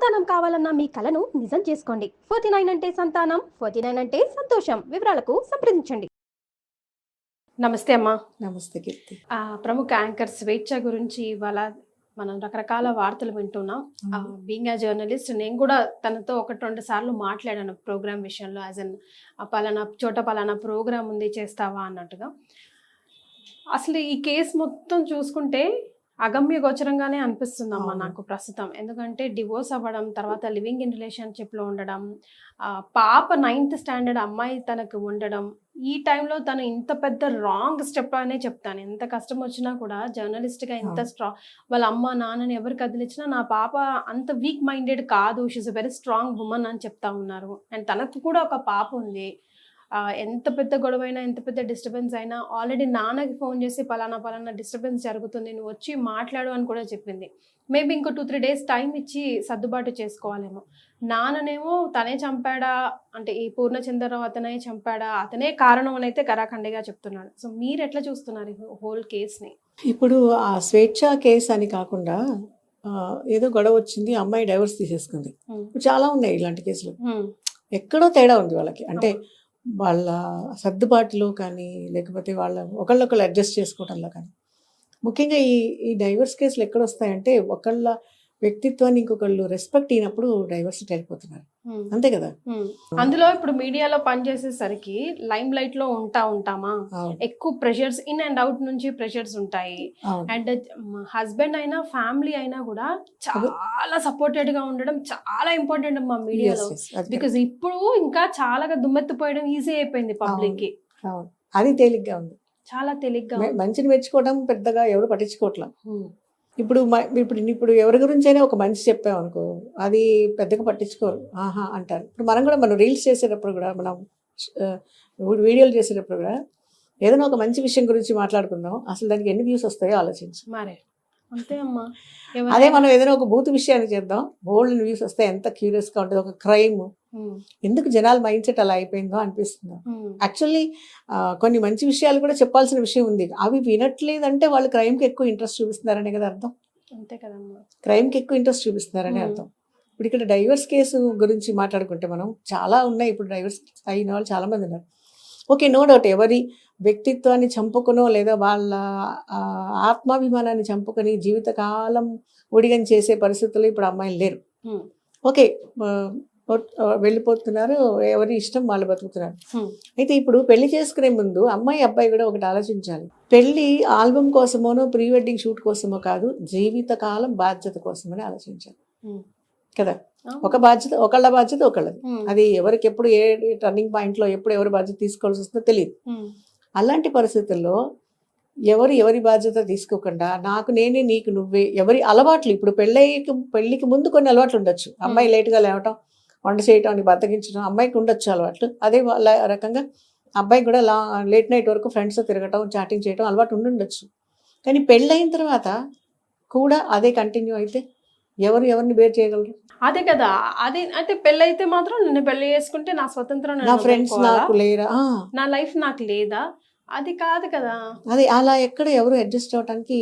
సంతానం కావాలన్న మీ కలను నిజం చేసుకోండి. 49 అంటే సంతానం, 49 అంటే సంతోషం. వివరాలకు సంప్రదించండి. నమస్తే అమ్మా. నమస్తే కీర్తి. ప్రముఖ యాంకర్ స్వేచ్ఛ గురించి ఇవాళ మనం రకరకాల వార్తలు వింటున్నాం. బీయింగ్ ఏ జర్నలిస్ట్ నేను కూడా తనతో 1-2 సార్లు మాట్లాడాను ప్రోగ్రామ్ విషయంలో. యాజ్ అన్ పలానా చోట పలానా ప్రోగ్రామ్ ఉంది చేస్తావా అన్నట్టుగా. అసలు ఈ కేసు మొత్తం చూసుకుంటే అగమ్య గోచరంగానే అనిపిస్తుందమ్మా నాకు ప్రస్తుతం. ఎందుకంటే డివోర్స్ అవ్వడం, తర్వాత లివింగ్ ఇన్ రిలేషన్షిప్లో ఉండడం, పాప 9th స్టాండర్డ్ అమ్మాయి తనకు ఉండడం, ఈ టైంలో తను ఇంత పెద్ద రాంగ్ స్టెప్ అనే చెప్తాను. ఎంత కష్టం వచ్చినా కూడా జర్నలిస్ట్గా ఇంత వాళ్ళ అమ్మ నాన్నని ఎవరు కదిలించినా నా పాప అంత వీక్ మైండెడ్ కాదు, she a very strong women అని చెప్తా ఉన్నారు. అండ్ తనకు కూడా ఒక పాప ఉంది. ఎంత పెద్ద గొడవ అయినా, ఎంత పెద్ద డిస్టర్బెన్స్ అయినా ఆల్రెడీ నాన్నకి ఫోన్ చేసి పలానా డిస్టర్బెన్స్ జరుగుతుంది, నువ్వు వచ్చి మాట్లాడు అని కూడా చెప్పింది. మేబీ ఇంకో 2-3 డేస్ టైం ఇచ్చి సర్దుబాటు చేసుకోవాలేమో. నాన్ననేమో తనే చంపాడా అంటే ఈ పూర్ణచంద్రరావు అతనే చంపాడా, అతనే కారణం అని అయితే కరాఖండిగా చెప్తున్నాడు. సో మీరు ఎట్లా చూస్తున్నారు ఈ హోల్ కేసుని? ఇప్పుడు ఆ స్వేచ్ఛ కేసు అని కాకుండా ఏదో గొడవ వచ్చింది, అమ్మాయి డైవర్స్ తీసేసుకుంది. చాలా ఉన్నాయి ఇలాంటి కేసులు. ఎక్కడో తేడా ఉంది వాళ్ళకి. అంటే వాళ్ళ సర్దుబాటులో కానీ, లేకపోతే వాళ్ళ ఒకళ్ళొకళ్ళు అడ్జస్ట్ చేసుకోవడంలో కానీ. ముఖ్యంగా ఈ డైవర్స్ కేసులు ఎక్కడ వస్తాయంటే ఒకళ్ళ వ్యక్తిత్వాన్ని ఇంకొకళ్ళు రెస్పెక్ట్ అయినప్పుడు డైవర్స్ వెళ్ళిపోతున్నారు. అంతే కదా. అందులో ఇప్పుడు మీడియాలో పనిచేసేసరికి లైమ్ లైట్ లో ఉంటామా, ఎక్కువ ప్రెషర్స్, ఇన్ అండ్ అవుట్ నుంచి ప్రెషర్స్ ఉంటాయి. అండ్ హస్బెండ్ అయినా ఫ్యామిలీ అయినా కూడా చాలా సపోర్టెడ్ గా ఉండడం చాలా ఇంపార్టెంట్ అమ్మా మీడియాలో. బికాస్ ఇప్పుడు ఇంకా చాలా దుమ్మెత్తిపోయడం ఈజీ అయిపోయింది పబ్లిక్ కి. అది తేలిగ్గా ఉంది, చాలా తేలిగ్గా. మంచిని మెచ్చుకోవడం పెద్దగా ఎవరు పట్టించుకోవట్లా. ఇప్పుడు ఎవరి గురించి అయినా ఒక మంచి చెప్పామనుకో, అది పెద్దగా పట్టించుకోరు, ఆహా అంటారు. ఇప్పుడు మనం రీల్స్ చేసేటప్పుడు కూడా, మనం వీడియోలు చేసేటప్పుడు కూడా ఏదైనా ఒక మంచి విషయం గురించి మాట్లాడుకుందాం, అసలు దానికి ఎన్ని వ్యూస్ వస్తాయో ఆలోచించు. మరే అంతే అమ్మా. అదే మనం ఏదైనా ఒక బూత్ విషయాన్ని చేద్దాం, బోల్డ్ వ్యూస్ వస్తాయి, ఎంత క్యూరియస్గా ఉంటుంది. ఒక క్రైమ్, ఎందుకు జనాల మైండ్ సెట్ అలా అయిపోయిందో అనిపిస్తుంది. యాక్చువల్లీ కొన్ని మంచి విషయాలు కూడా చెప్పాల్సిన విషయం ఉంది, అవి వినట్లేదంటే వాళ్ళు క్రైమ్కి ఎక్కువ ఇంట్రెస్ట్ చూపిస్తున్నారనే కదా అర్థం. అంతే కదమ్మా, క్రైమ్కి ఎక్కువ ఇంట్రెస్ట్ చూపిస్తున్నారనే అర్థం. ఇప్పుడు ఇక్కడ డైవర్స్ కేసు గురించి మాట్లాడుకుంటే మనం చాలా ఉన్నాయి. ఇప్పుడు డైవర్స్ అయిన వాళ్ళు చాలా మంది ఉన్నారు. ఓకే, నో డౌట్, ఎవరి వ్యక్తిత్వాన్ని చంపుకునో లేదా వాళ్ళ ఆత్మాభిమానాన్ని చంపుకొని జీవితకాలం ఒడిగని చేసే పరిస్థితుల్లో ఇప్పుడు అమ్మాయిలు లేరు. ఓకే, వెళ్ళిపోతున్నారు, ఎవరి ఇష్టం వాళ్ళు బతుకుతున్నారు. అయితే ఇప్పుడు పెళ్లి చేసుకునే ముందు అమ్మాయి అబ్బాయి కూడా ఒకటి ఆలోచించాలి. పెళ్లి ఆల్బమ్ కోసమోనో ప్రీ వెడ్డింగ్ షూట్ కోసమో కాదు, జీవితకాలం బాధ్యత కోసమని ఆలోచించాలి కదా. ఒక బాధ్యత, ఒకళ్ళ బాధ్యత ఒకళ్ళది. అది ఎవరికి ఎప్పుడు ఏ టర్నింగ్ పాయింట్లో ఎప్పుడు ఎవరి బాధ్యత తీసుకోవాల్సి వస్తుందో తెలియదు. అలాంటి పరిస్థితుల్లో ఎవరి బాధ్యత తీసుకోకుండా నాకు నేనే నీకు నువ్వే, ఎవరి అలవాట్లు, ఇప్పుడు పెళ్ళికి ముందు కొన్ని అలవాట్లు ఉండొచ్చు. అమ్మాయి లేటుగా లేవటం, వంట చేయటం, అని బద్దకించడం అమ్మాయికి ఉండొచ్చు అలవాట్లు. అదే రకంగా అబ్బాయికి కూడా లేట్ నైట్ వరకు ఫ్రెండ్స్తో తిరగటం, చాటింగ్ చేయటం అలవాటు ఉండొచ్చు. కానీ పెళ్ళైన తర్వాత కూడా అదే కంటిన్యూ అయితే ఎవరిని బేర్ చేయగలరు? అదే కదా. అదే అయితే పెళ్ళి అయితే మాత్రం నేను పెళ్లి చేసుకుంటే నా స్వతంత్రం, నా ఫ్రెండ్స్ నాకు లేరా, నా లైఫ్ నాకు లేదా, అది కాదు కదా. అది అలా ఎక్కడ ఎవరు అడ్జస్ట్ అవడానికి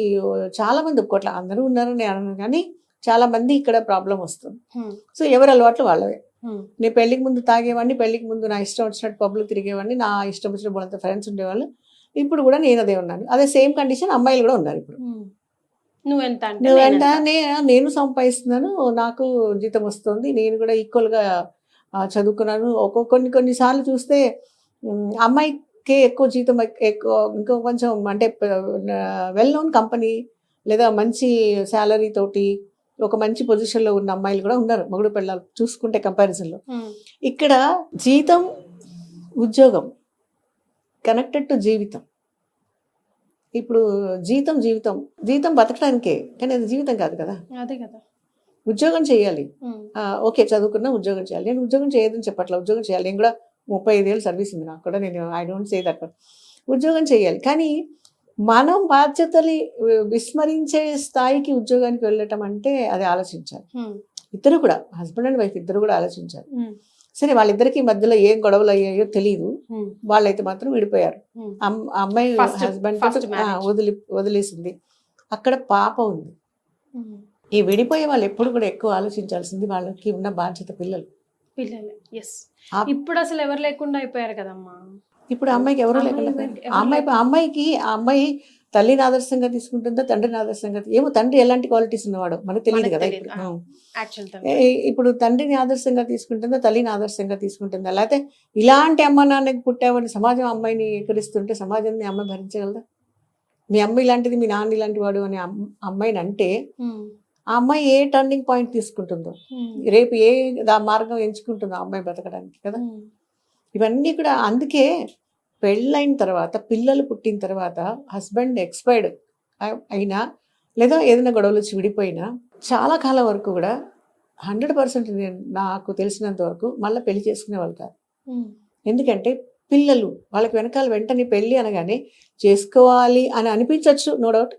చాలా మంది ఒప్పుకోట్లా. అందరూ ఉన్నారు నేను అనను, కానీ చాలా మంది ఇక్కడ ప్రాబ్లం వస్తుంది. సో ఎవరి అలవాట్లు వాళ్ళవే. నేను పెళ్లికి ముందు తాగేవాడిని, పెళ్లికి ముందు నా ఇష్టం వచ్చినట్టు పబ్లు తిరిగేవాడిని, నా ఇష్టం వచ్చిన బోలంత ఫ్రెండ్స్ ఉండేవాళ్ళు. ఇప్పుడు కూడా నేను అదే ఉన్నాను. అదే సేమ్ కండిషన్ అమ్మాయిలు కూడా ఉన్నారు. ఇప్పుడు నువ్వెంత నేను సంపాదిస్తున్నాను, నాకు జీతం వస్తుంది, నేను కూడా ఈక్వల్గా చదువుకున్నాను. కొన్నిసార్లు చూస్తే అమ్మాయికే ఎక్కువ జీతం, ఎక్కువ ఇంకో కొంచెం అంటే వెల్ నోన్ కంపెనీ లేదా మంచి శాలరీ తోటి ఒక మంచి పొజిషన్లో ఉన్న అమ్మాయిలు కూడా ఉన్నారు, మొగుడు పిల్లలు చూసుకుంటే కంపారిజన్లో. ఇక్కడ జీతం, ఉద్యోగం కనెక్టెడ్ టు జీవితం. ఇప్పుడు జీతం బతకడానికే, కానీ అది జీవితం కాదు కదా. అదే కదా. ఉద్యోగం చేయాలి, ఓకే చదువుకున్నా ఉద్యోగం చేయాలి. నేను ఉద్యోగం చేయదని చెప్పట్లా, ఉద్యోగం చేయాలి. నేను కూడా 35 ఏళ్ళు సర్వీస్ ఉంది నాకు కూడా, నేను ఐ డోంట్ సే దట్. ఉద్యోగం చేయాలి, కానీ మనం బాధ్యతని విస్మరించే స్థాయికి ఉద్యోగానికి వెళ్ళటం అంటే అది ఆలోచించాలి. ఇద్దరు కూడా, హస్బెండ్ అండ్ వైఫ్ ఇద్దరు కూడా ఆలోచించాలి. సరే, వాళ్ళిద్దరికి మధ్యలో ఏం గొడవలు అయ్యాయో తెలియదు, వాళ్ళైతే మాత్రం విడిపోయారు. అమ్మాయి హస్బెండ్ వదిలేసింది. అక్కడ పాప ఉంది. ఈ విడిపోయే వాళ్ళు ఎప్పుడు కూడా ఎక్కువ ఆలోచించాల్సింది వాళ్ళకి ఉన్న బాధ్యత పిల్లలు. పిల్లలే. ఎస్. ఆ- ఇప్పుడు అసలు ఎవరు లేకుండా అయిపోయారు కదమ్మా. ఇప్పుడు అమ్మాయికి ఎవరు అమ్మాయి లేకుండా ఎవరు- ఆ అమ్మాయి ఎవరు అమ్మాయికి ఆ అమ్మాయి తల్లిని ఆదర్శంగా తీసుకుంటుందా తండ్రిని ఆదర్శంగా ఏమో తండ్రి ఎలాంటి క్వాలిటీస్ ఉన్నవాడు మనకు తెలియదు మనకు కదా తెలీదు. ఇప్పుడు. యాక్చువల్ ఇప్పుడు తండ్రిని ఆదర్శంగా తీసుకుంటుందా తల్లిని ఆదర్శంగా తీసుకుంటుందా, లేకపోతే ఇలాంటి అమ్మ నాన్నకి పుట్టావని సమాజం అమ్మాయిని ఎక్కరిస్తుంటే సమాజాన్ని అమ్మాయి భరించగలదా? మీ అమ్మ ఇలాంటిది మీ నాన్న ఇలాంటి వాడు అని అమ్మాయిని అంటే ఆ అమ్మాయి ఏ టర్నింగ్ పాయింట్ తీసుకుంటుందో, రేపు ఏ మార్గం ఎంచుకుంటుందో ఆ అమ్మాయి బతకడానికి కదా. ఇవన్నీ కూడా అందుకే పెళ్ళైన తర్వాత పిల్లలు పుట్టిన తర్వాత హస్బెండ్ ఎక్స్పైర్డ్ అయినా లేదా ఏదైనా గొడవలు వచ్చి విడిపోయినా చాలా కాలం వరకు కూడా 100% నాకు తెలిసినంత వరకు మళ్ళీ పెళ్లి చేసుకునే వాళ్ళు కాదు. ఎందుకంటే పిల్లలు వాళ్ళకి వెనకాల వెంటనే పెళ్ళి అనగానే చేసుకోవాలి అని అనిపించవచ్చు, నో డౌట్.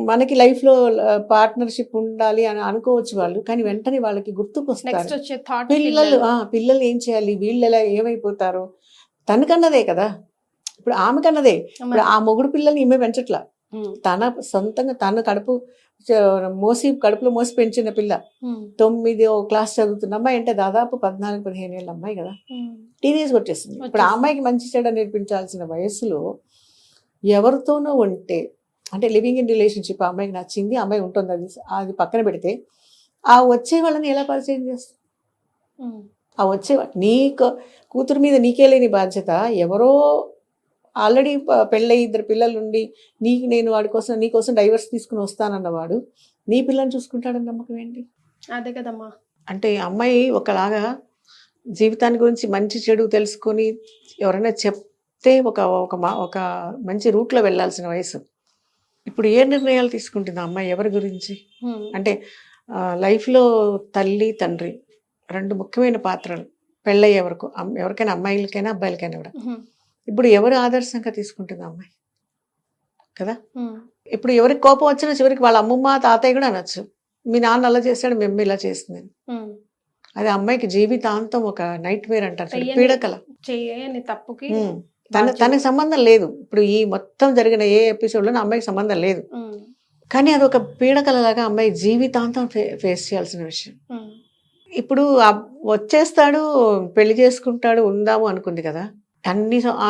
మనకి లైఫ్లో పార్ట్నర్షిప్ ఉండాలి అని అనుకోవచ్చు వాళ్ళు, కానీ వెంటనే వాళ్ళకి గుర్తుకు వస్తారు పిల్లలు ఏం చేయాలి, వీళ్ళు ఎలా ఏమైపోతారో. తనకన్నదే కదా, ఇప్పుడు ఆమె కన్నదే. ఇప్పుడు ఆ మొగుడు పిల్లల్ని ఈమె పెంచట్లా, తన సొంతంగా తన కడుపులో మోసి పెంచిన పిల్ల. 9వ క్లాస్ చదువుతున్న అమ్మాయి అంటే దాదాపు 14-15 ఏళ్ళ అమ్మాయి కదా, టీనేజ్ వచ్చేసింది. ఇప్పుడు ఆ అమ్మాయికి మంచి చెడ్డ నేర్పించాల్సిన వయసులో ఎవరితోనో ఉంటే, అంటే లివింగ్ ఇన్ రిలేషన్షిప్ ఆ అమ్మాయికి నచ్చింది, అమ్మాయి ఉంటుంది, అది పక్కన పెడితే ఆ వచ్చే వాళ్ళని ఎలా పరిచయం చేస్తాం? ఆ వచ్చేవాళ్ళు నీ కూతురు మీద నీకే లేని బాధ్యత ఎవరో ఆల్రెడీ పెళ్ళయి 2 పిల్లలు ఉండి నేను వాడి కోసం నీ కోసం డైవర్స్ తీసుకుని వస్తానన్నవాడు నీ పిల్లని చూసుకుంటాడని నమ్మకం ఏంటి? అదే కదమ్మా. అంటే అమ్మాయి ఒకలాగా జీవితాన్ని గురించి మంచి చెడు తెలుసుకొని ఎవరైనా చెప్తే ఒక మంచి రూట్లో వెళ్ళాల్సిన వయసు. ఇప్పుడు ఏ నిర్ణయాలు తీసుకుంటుంది ఆ అమ్మాయి ఎవరి గురించి? అంటే లైఫ్లో తల్లి తండ్రి 2 ముఖ్యమైన పాత్రలు పెళ్ళయ్యే వరకు, ఎవరికైనా అమ్మాయిలకైనా అబ్బాయిలకైనా కూడా. ఇప్పుడు ఎవరు ఆదర్శంగా తీసుకుంటుంది అమ్మాయి కదా. ఇప్పుడు ఎవరికి కోపం వచ్చినా చివరికి వాళ్ళ అమ్మమ్మ తాతయ్య కూడా అనొచ్చు, మీ నాన్న అలా చేశాడు, మీ అమ్మ ఇలా చేస్తుంది. అది అమ్మాయికి జీవితాంతం ఒక నైట్ మేర్ అంటారు, పీడకల. చేయని తప్పుకి తనకి సంబంధం లేదు. ఇప్పుడు ఈ మొత్తం జరిగిన ఏ ఎపిసోడ్లో అమ్మాయికి సంబంధం లేదు, కానీ అది ఒక పీడకలలాగా అమ్మాయి జీవితాంతం ఫేస్ చేయాల్సిన విషయం. ఇప్పుడు వచ్చేస్తాడు, పెళ్లి చేసుకుంటాడు, ఉందాము అనుకుంది కదా.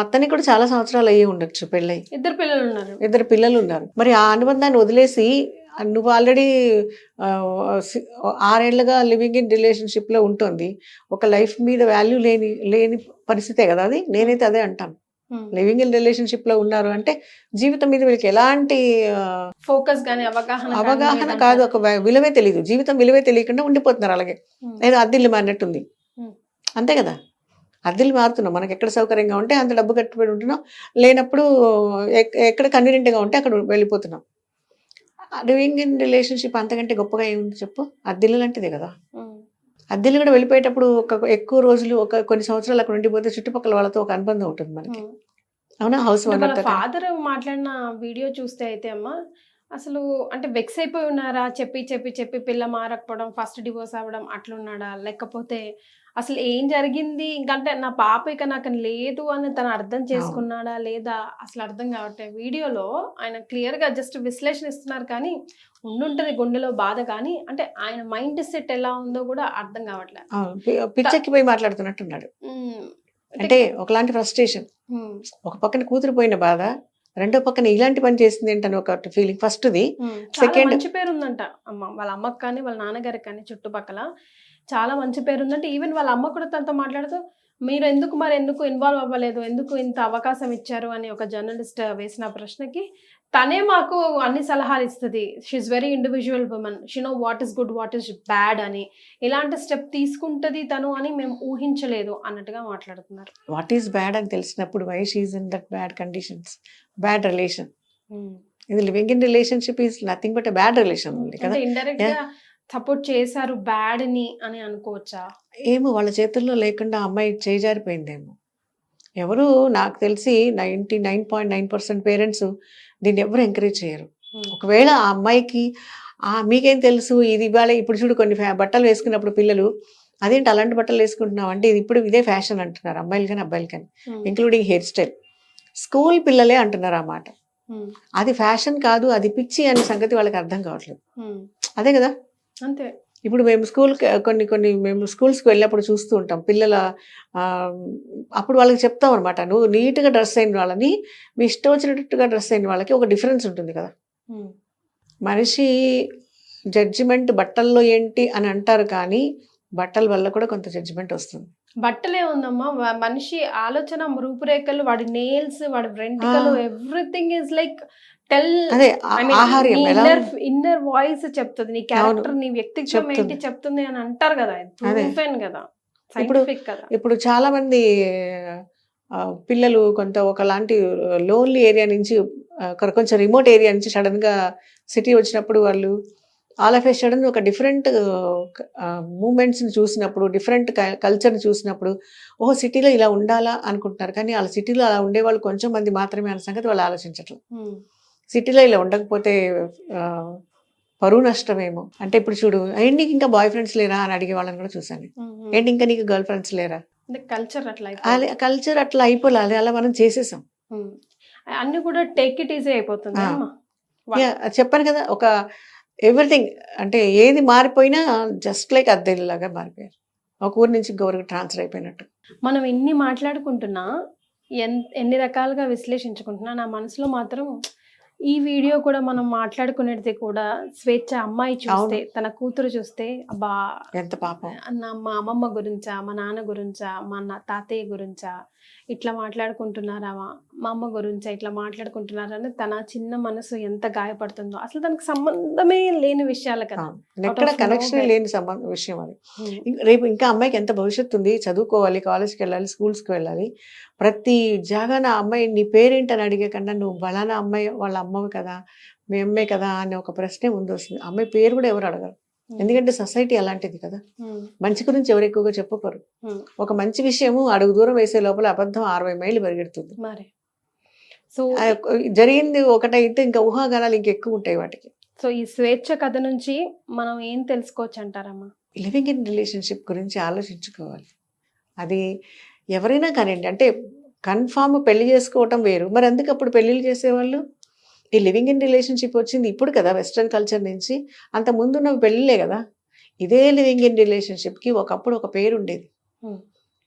అతనికి కూడా చాలా సంవత్సరాలు అయ్యి ఉండొచ్చు పెళ్ళై, 2 పిల్లలు ఉన్నారు. మరి ఆ అనుబంధాన్ని వదిలేసి నువ్వు ఆల్రెడీ 6 ఏళ్ళుగా లివింగ్ ఇన్ రిలేషన్షిప్లో ఉంటుంది, ఒక లైఫ్ మీద వాల్యూ లేని పరిస్థితే కదా అది. నేనైతే అదే అంటాను, లివింగ్ ఇన్ రిలేషన్షిప్లో ఉన్నారు అంటే జీవితం మీద వీళ్ళకి ఎలాంటి ఫోకస్ కానీ అవగాహన కాదు, ఒక విలువే తెలియదు, జీవితం విలువే తెలియకుండా ఉండిపోతున్నారు అలాగే. ఏదో అద్దిల్లు మారినట్టుంది, అంతే కదా. అద్దెలు మారుతున్నాం, మనకి ఎక్కడ సౌకర్యంగా ఉంటే అంత డబ్బు కట్టుబడి ఉంటున్నాం, లేనప్పుడు ఎక్కడ కన్వీనియంట్గా ఉంటే అక్కడ వెళ్ళిపోతున్నాం. లివింగ్ ఇన్ రిలేషన్షిప్ అంతకంటే గొప్పగా ఏముంది చెప్పు? అద్దెలు లాంటిదే కదా. అద్దెలు కూడా వెళ్ళిపోయేటప్పుడు ఎక్కువ రోజులు కొన్ని సంవత్సరాలు అక్కడ ఉండిపోతే చుట్టుపక్కల వాళ్ళతో ఒక అనుబంధం ఉంటుంది మనకి, అవునా? హౌస్ ఓనర్ ఫాదర్ మాట్లాడిన వీడియో చూస్తే అయితే అమ్మ అసలు అంటే వెక్స్ అయిపోయి ఉన్నారా, చెప్పి పిల్ల మారకపోవడం, ఫస్ట్ డివోర్స్ అవ్వడం అట్లున్నాడా, లేకపోతే అసలు ఏం జరిగింది, ఇంకంటే నా పాప ఇక నాకు లేదు అని తను అర్థం చేసుకున్నాడా లేదా, అసలు అర్థం కావట్లేదు. వీడియోలో ఆయన క్లియర్గా జస్ట్ విశ్లేషణ ఇస్తున్నారు, కానీ ఉండుంటది గుండెలో బాధ, కానీ అంటే ఆయన మైండ్ సెట్ ఎలా ఉందో కూడా అర్థం కావట్లేదు. పిచ్చెక్కిపోయి మాట్లాడుతున్నట్టున్నాడు, అంటే ఒకలాంటి ఫ్రస్ట్రేషన్. ఒక పక్కన కూతురు పోయిన బాధ, రెండో పక్కన ఇలాంటి పని చేసింది ఏంటని ఒక ఫీలింగ్. ఫస్ట్ది. సెకండ్ మంచి పేరు ఉందంట అమ్మ, వాళ్ళ అమ్మకి కానీ వాళ్ళ నాన్నగారికి కానీ చుట్టుపక్కల చాలా మంచి పేరు ఉందంటే. ఈవెన్ వాళ్ళ అమ్మ కూడా తనతో మాట్లాడుతూ మీరు ఎందుకు ఇన్వాల్వ్ అవ్వలేదు, ఎందుకు ఇంత అవకాశం ఇచ్చారు అని ఒక జర్నలిస్ట్ వేసిన ప్రశ్నకి తనే మాకు అన్ని సలహాలు ఇస్తుంది, she's very individual women, she know what is good what is bad అని, ఇలాంటి స్టెప్ తీసుకుంటుంది తను అని మేము ఊహించలేదు అన్నట్టుగా మాట్లాడుతున్నారు. వాట్ ఈస్ బ్యాడ్ అని తెలిసినప్పుడు why she is in that bad conditions, bad relation. ఇది living in relationship is nothing but bad relation ఉంది కదా. ఇండైరెక్ట్ గా సపోర్ట్ చేశారు బ్యాడ్ ని అని అనుకోవచ్చా? ఏమో వాళ్ళ చేతుల్లో లేకుండా అమ్మాయి చేజారిపోయిందేమో. ఎవరు నాకు తెలిసి 99.9% పేరెంట్స్ దీన్ని ఎవరు ఎంకరేజ్ చేయరు. ఒకవేళ ఆ అమ్మాయికి మీకేం తెలుసు ఇది ఇవాళ, ఇప్పుడు చూడు కొన్ని బట్టలు వేసుకున్నప్పుడు పిల్లలు అదేంటి అలాంటి బట్టలు వేసుకుంటున్నావు అంటే ఇది ఇప్పుడు ఇదే ఫ్యాషన్ అంటున్నారు, అమ్మాయిలు కానీ అబ్బాయిలు కానీ, ఇంక్లూడింగ్ హెయిర్ స్టైల్. స్కూల్ పిల్లలే అంటున్నారు ఆ మాట. అది ఫ్యాషన్ కాదు, అది పిచ్చి అనే సంగతి వాళ్ళకి అర్థం కావట్లేదు. అదే కదా. అంతే. ఇప్పుడు మేము మేము స్కూల్స్కి వెళ్ళినప్పుడు చూస్తూ ఉంటాం పిల్లల ఆ, అప్పుడు వాళ్ళకి చెప్తాం అనమాట, నువ్వు నీట్గా డ్రెస్ అయిన వాళ్ళని మీ ఇష్టం వచ్చినట్టుగా డ్రెస్ అయిన వాళ్ళకి ఒక డిఫరెన్స్ ఉంటుంది కదా. ఉమ్. మనిషి జడ్జిమెంట్ బట్టల్లో ఏంటి అని అంటారు, కానీ బట్టల వల్ల కూడా కొంత జడ్జిమెంట్ వస్తుంది. బట్టలే ఉందమ్మా, మనిషి ఆలోచన, రూపురేఖలు, వాడి నెయిల్స్, వాడి వెంట్రుకలు, ఎవ్రీథింగ్ ఈజ్ లైక్ టెల్. అదే ఆహార్యం ఎలా ఇన్నర్ వాయిస్ చెప్తుంది, నీ క్యారెక్టర్, నీ వ్యక్తిత్వం ఏంటి చెప్తుంది. చెప్తుంది అని అంటారు కదా. ప్రూఫెన్ కదా, ఇప్పుడు సైంటిఫిక్ కదా. ఇప్పుడు చాలా మంది పిల్లలు కొంత ఒకలాంటి లోన్లీ ఏరియా నుంచి కొంచెం రిమోట్ ఏరియా నుంచి సడన్ గా సిటీ వచ్చినప్పుడు వాళ్ళు ఆల్ ఆఫ్ ఏ సడన్ ఒక డిఫరెంట్ మూమెంట్స్ని చూసినప్పుడు, డిఫరెంట్ కల్చర్ని చూసినప్పుడు, ఓహో సిటీలో ఇలా ఉండాలా అనుకుంటున్నారు, కానీ వాళ్ళ సిటీలో అలా ఉండేవాళ్ళు కొంచెం మంది మాత్రమే అన్న సంగతి వాళ్ళు ఆలోచించట్లేదు. సిటీలో ఇలా ఉండకపోతే పరువు నష్టమేమో. అంటే ఇప్పుడు చూడు, ఏంటి నీకు ఇంకా బాయ్ ఫ్రెండ్స్ లేరా అని అడిగే వాళ్ళని కూడా చూసాను. ఏంటి ఇంకా నీకు గర్ల్ ఫ్రెండ్స్ లేరా? కల్చర్ అట్లా కల్చర్ అట్లా అయిపోలే, అలా మనం చేసేసాం. అన్ని కూడా టేక్ ఇట్ ఈజీ అయిపోతుంది. చెప్పాను కదా, ఒక ఎవ్రీథింగ్ అంటే ఏది మారిపోయినా జస్ట్ లైక్ అద్దెలాగా మారిపోయారు, ఒక ఊరి నుంచి ఇంకొకరికి ట్రాన్స్ఫర్ అయిపోయినట్టు. మనం ఎన్ని మాట్లాడుకుంటున్నా, ఎన్ని రకాలుగా విశ్లేషించుకుంటున్నా, నా మనసులో మాత్రం ఈ వీడియో కూడా మనం మాట్లాడుకునేది కూడా స్వేచ్ఛ. అమ్మాయి చూస్తే, తన కూతురు చూస్తే, అబ్బా ఎంత పాపం, మా అమ్మమ్మ గురించా, మా నాన్న గురించా, మా తాతయ్య గురించా ఇట్లా మాట్లాడుకుంటున్నారా, మా అమ్మ గురించా ఇట్లా మాట్లాడుకుంటున్నారని తన చిన్న మనసు ఎంత గాయపడుతుందో. అసలు తనకు సంబంధమే లేని విషయాలు కదా, ఎక్కడ కనెక్షన్ లేని విషయం అది. రేపు ఇంకా అమ్మాయికి ఎంత భవిష్యత్తు ఉంది, చదువుకోవాలి, కాలేజ్కి వెళ్ళాలి, స్కూల్స్కి వెళ్ళాలి. ప్రతి జాగాన అమ్మాయి నీ పేరేంటి అని అడిగే కన్నా, నువ్వు బలానా అమ్మాయి వాళ్ళ అమ్మవి కదా, మీ అమ్మాయి కదా అనే ఒక ప్రశ్నే ముందు వస్తుంది. అమ్మాయి పేరు కూడా ఎవరు అడగరు, ఎందుకంటే సొసైటీ అలాంటిది కదా. మంచి గురించి ఎవరు ఎక్కువగా చెప్పరు. ఒక మంచి విషయము అడుగు దూరం వేసే లోపల అబద్ధం 60 మైళ్ళు పరిగెడుతుంది. మరి సో జరిగింది ఒకటైతే ఇంకా ఊహాగానాలు ఇంకెక్కువ ఉంటాయి వాటికి. సో ఈ స్వేచ్ఛ కథ నుంచి మనం ఏం తెలుసుకోవచ్చు అంటారమ్మా? లివింగ్ ఇన్ రిలేషన్షిప్ గురించి ఆలోచించుకోవాలి. అది ఎవరైనా కానివ్వండి, అంటే కన్ఫామ్ పెళ్లి చేసుకోవటం వేరు, మరి అందుకు అప్పుడు పెళ్ళిళ్ళు చేసేవాళ్ళు. ఈ లివింగ్ ఇన్ రిలేషన్షిప్ వచ్చింది ఇప్పుడు కదా వెస్ట్రన్ కల్చర్ నుంచి, అంత ముందున్న పెళ్ళిళ్ళే కదా. ఇదే లివింగ్ ఇన్ రిలేషన్షిప్కి ఒకప్పుడు ఒక పేరు ఉండేది.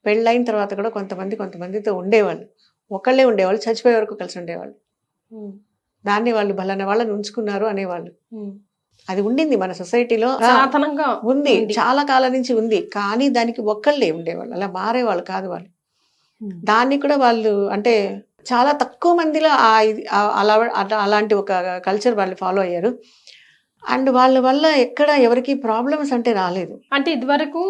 పెళ్ళైన తర్వాత కూడా కొంతమందితో ఉండేవాళ్ళు, ఒకళ్ళే ఉండేవాళ్ళు, చచ్చిపోయే వరకు కలిసి ఉండేవాళ్ళు. దాన్ని వాళ్ళు బలానా వాళ్ళని ఉంచుకున్నారు అనేవాళ్ళు. అది ఉండింది మన సొసైటీలో, ఉంది, చాలా కాలం నుంచి ఉంది. కానీ దానికి ఒక్కళ్ళే ఉండేవాళ్ళు, అలా మారేవాళ్ళు కాదు వాళ్ళు. దాన్ని కూడా వాళ్ళు అంటే చాలా తక్కువ మందిలో అలాంటి ఒక కల్చర్ వాళ్ళు ఫాలో అయ్యారు. అండ్ వాళ్ళ వల్ల ఎక్కడ ఎవరికి ప్రాబ్లమ్స్ అంటే రాలేదు. అంటే ఇదివరకు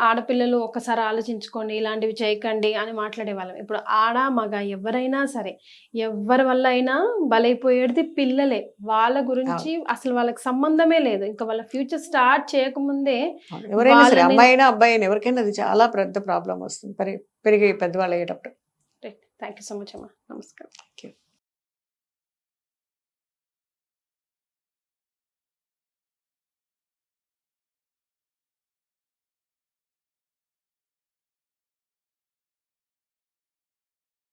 ఆడపిల్లలు ఒకసారి ఆలోచించుకోండి, ఇలాంటివి చేయకండి అని మాట్లాడేవాళ్ళం. ఇప్పుడు ఆడ మగ ఎవరైనా సరే, ఎవరి వల్ల అయినా బలైపోయేది పిల్లలే. వాళ్ళ గురించి అసలు వాళ్ళకి సంబంధమే లేదు. ఇంకా వాళ్ళ ఫ్యూచర్ స్టార్ట్ చేయకముందే ఎవరైనా సరే, అమ్మాయినా అబ్బాయినా ఎవరికైనా అది చాలా పెద్ద ప్రాబ్లం వస్తుంది పెరిగే పెద్దవాళ్ళు అయ్యేటప్పుడు. థ్యాంక్ యూ సో మచ్ అమ్మా. నమస్కారం.